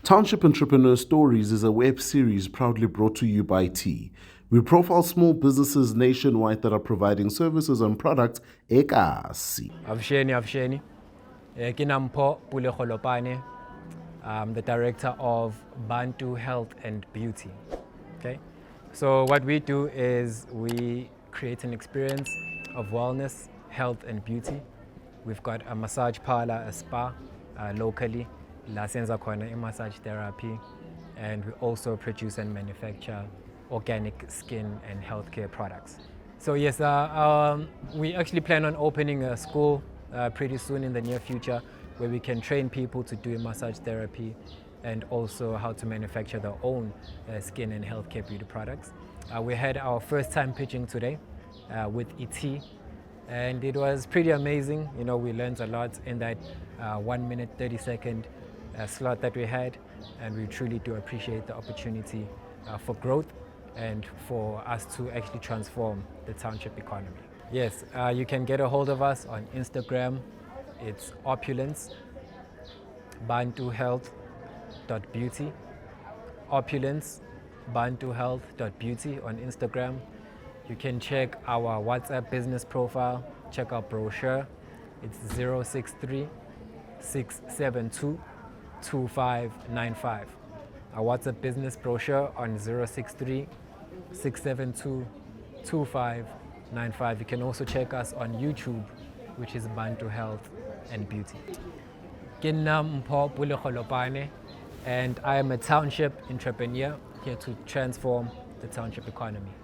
Township Entrepreneurs Stories is a web series proudly brought to you by T. We profile small businesses nationwide that are providing services and products ekasi. Avsheni. Mpho Pule Kholopane. I'm the director of Bantu Health and Beauty. Okay, so what we do is we create an experience of wellness, health, and beauty. We've got a massage parlor, a spa locally, La Senza Corner in massage therapy, and we also produce and manufacture organic skin and healthcare products. So yes, we actually plan on opening a school pretty soon in the near future where we can train people to do massage therapy and also how to manufacture their own skin and healthcare beauty products. We had our first time pitching today with ET, and it was pretty amazing. You know, we learned a lot in that 1 minute 30-second slot that we had, and we truly do appreciate the opportunity for growth and for us to actually transform the township economy. Yes, you can get a hold of us on Instagram. It's opulence bantuhealth.beauty, opulence bantuhealth.beauty on Instagram. You can check our WhatsApp business profile, check our brochure. It's 063 672 2595. Our WhatsApp business brochure on 063 672 2595. You can also check us on YouTube, which is Bantu Health and Beauty. Mpho Pule Kholopane, and I am a township entrepreneur here to transform the township economy.